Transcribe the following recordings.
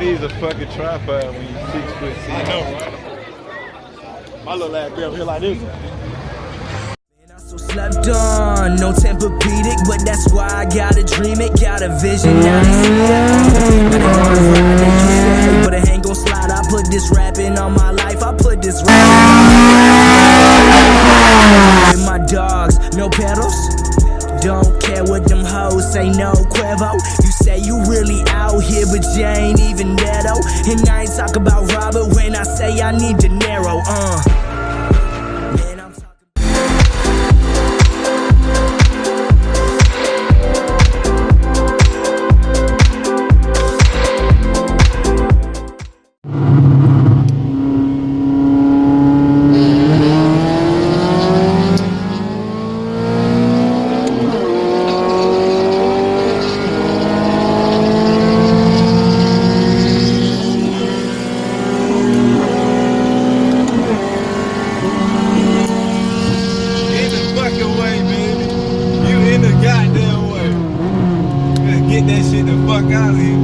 needs a fucking tripod when you 6'6". I know, right? My little ass be up here like this. So slept on, no Tempur-Pedic, but that's why I gotta dream it, got a vision, now they see it. Now they wanna ride, they used to hate, but it ain't gon' slide. I put this rapping on my life, I put this rapping on my life. With my dogs, no pedals. Don't care what them hoes say, no Cuervo. You say you really out here, but you ain't even there though. And I ain't talk about Robert when I say I need De Niro, Man, I'm talking. Get that shit the fuck out of here.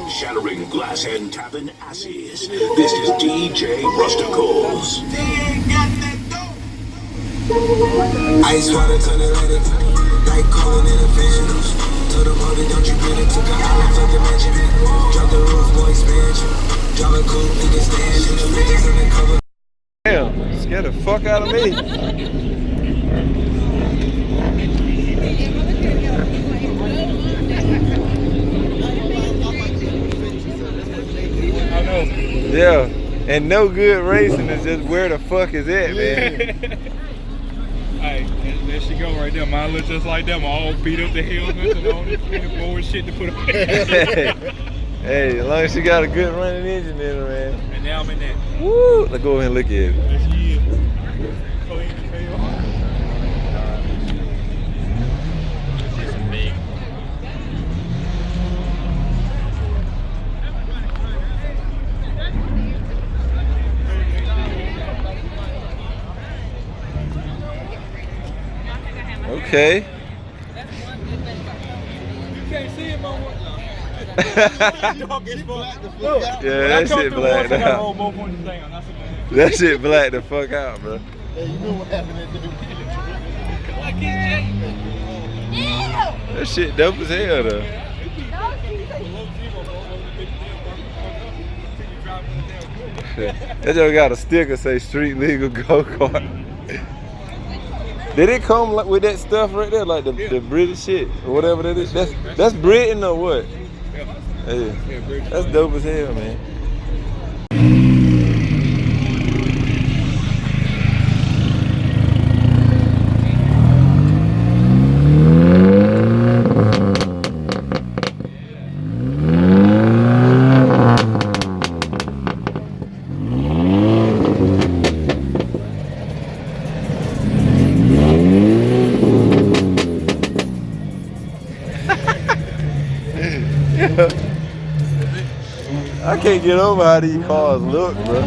Shattering glass and tapping asses. This is DJ Rusticles. Ice water turn Atlantic, like calling in officials. To the party, don't you get it? Took an island, fuck the mansion. Drop the roof, boy, expansion. Drop a coupe, nigga stand in the bitches undercover. Damn, scared the fuck out of me. Yeah, and no good racing is just where the fuck is it, man. Hey, there she go right there. Mine looks just like them, all beat up the hill, nothing on it, any forward shit to put on. Hey, as long as she got a good running engine in her, man. And now I'm in that. Woo! Let's go ahead and look at it. There she is. Clean the tail. She's big. Okay. You can't see him on one. Yeah, that shit blacked out. That shit blacked the fuck out, bro. Hey, you know what happened at the That shit dope as hell, though. That just got a sticker say street legal go-kart. Did it come like with that stuff right there, like the British shit or whatever that is? That's Britain or what? Yeah, that's dope as hell, man. I can't get over how these cars look, bro.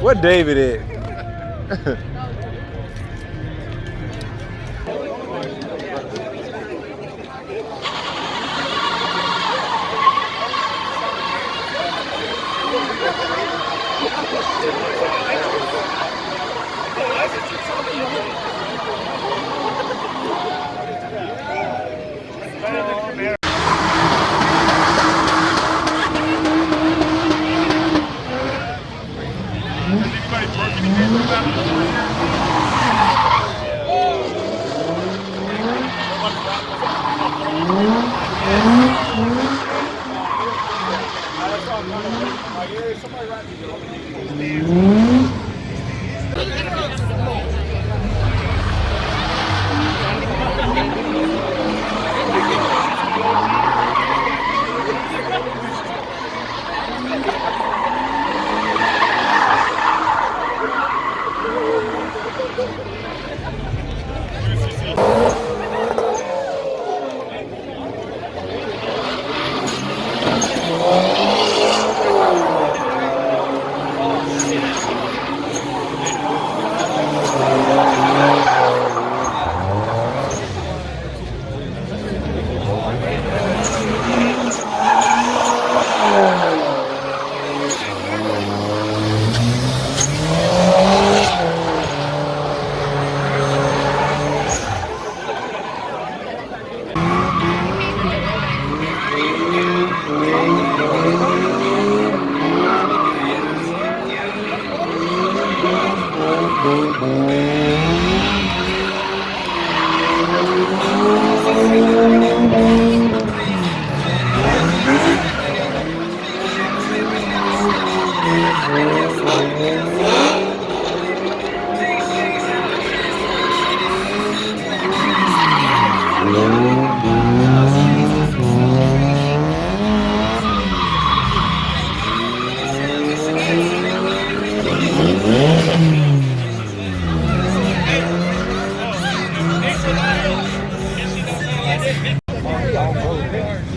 What David at?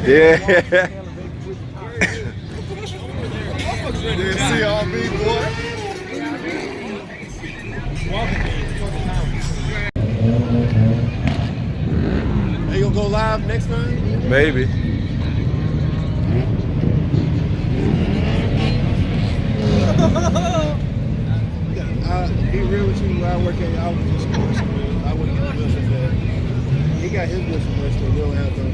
Yeah. CRB, boy. Are you gonna go live next time? Maybe. Be real with you, where I work at, I was just sports, man. I wouldn't get the business that. He got his business, but we don't have those.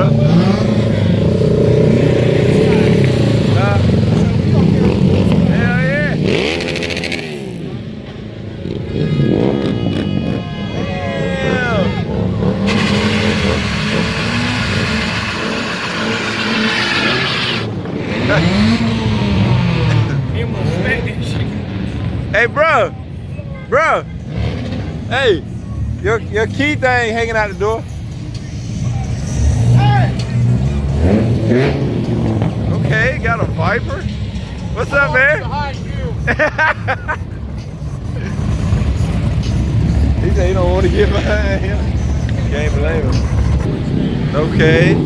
bro. Hell yeah. Hey, bro. Hey, your key thing hanging out the door. Okay, got a Viper. What's up, man? He said he don't want to get behind him. Can't blame him. Okay.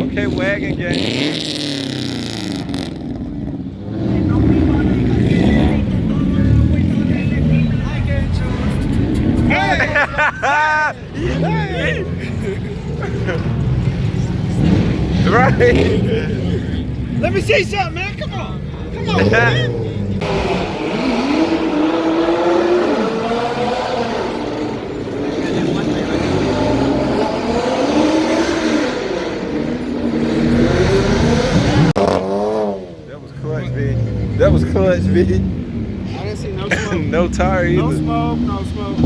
Okay, wagon gang. Right. Let me see something, man. Come on, man. That was clutch, B. I didn't see no smoke. No tire either. No smoke.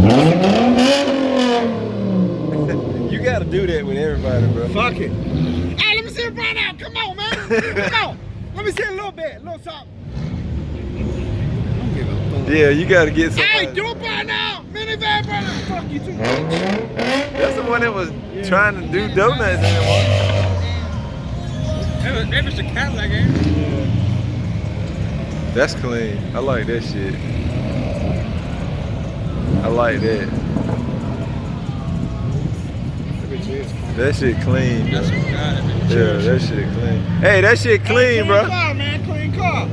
You gotta do that with everybody, bro. Fuck it. Hey, let me see it right now. Come on, man. Come on. Let me see a little bit. A little something. Yeah, you gotta get somebody. Hey, do it right now. Minivan right now. Fuck you too. That's the one that was trying to do donuts in the one. That was the Cadillac, ain't it? That's clean. I like that shit. I like that. That shit clean, bro. Yeah, that shit clean. Hey, that shit clean, bro. Clean car, man. Clean car.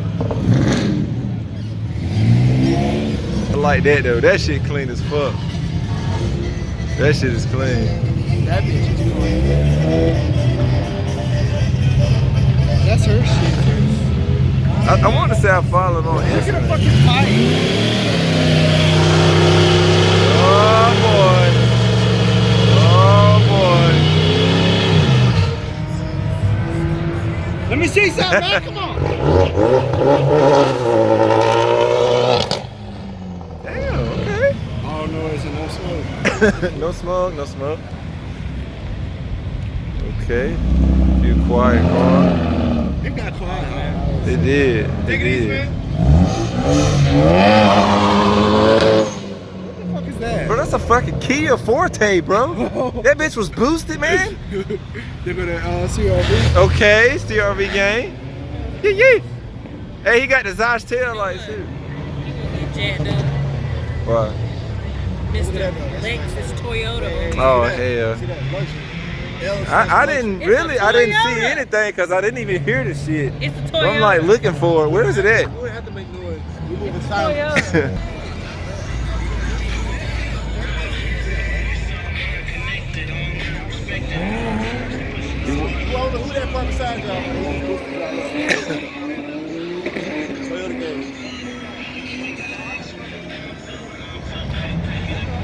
I like that though. That shit clean as fuck. That shit is clean. That bitch is clean. That's her shit. I want to say I followed on Instagram. Look at the fucking pipe. Oh boy. Let me see something, man. Come on. Damn, okay. All noise and no smoke. No smoke. Okay. You quiet car. It got quiet, man. It did. Take it easy, man. What the fuck is that? Bro, that's a fucking Kia Forte, bro. That bitch was boosted, man. They're gonna CRV. Okay, CRV gang. Yeah. Hey, he got the Zosh tail lights too. Jacked up. Why? Mr. Lexus Toyota. Oh hell. I didn't really, I didn't see anything because I didn't even hear the shit. It's a So Toyota. I'm like looking for it. Where is it at? We have to make noise. We move in silence. Toyota. Well, who that part beside y'all? Toyota game.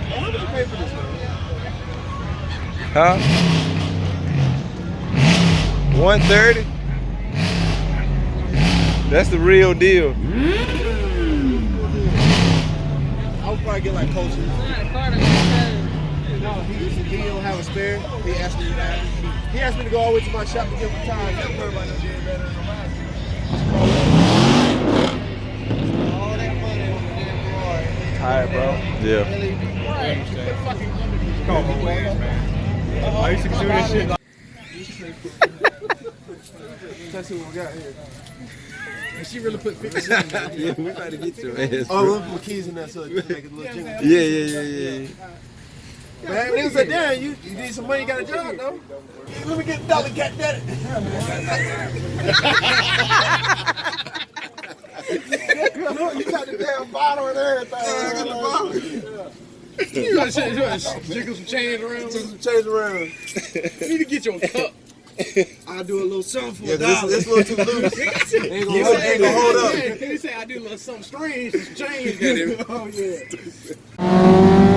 How much you pay for this, man? Huh? 130? That's the real deal. I would probably get like posters. No, he don't have a spare. He asked me to go all the way to my shop to give him time. Everybody knows better than nobody. All that money on the damn Ferrari. Alright, bro. Yeah. I used to do this shit. That's what we got here. And she really put 50 cents in there. Yeah, we about to get your ass. Oh, we'll put my keys in there so you can make it a little jingle. Yeah. Man, niggas said, damn, you need some money, you got a job, though? Let me get $1, cat daddy. You got the damn bottle and everything. Yeah, I got the bottle. You gotta jiggle some change around. You need to get your cup. I'll do a little something for Yeah, a dollar. this little too loose. Ain't gonna hold up. He said I do a little something strange. Change. Oh yeah.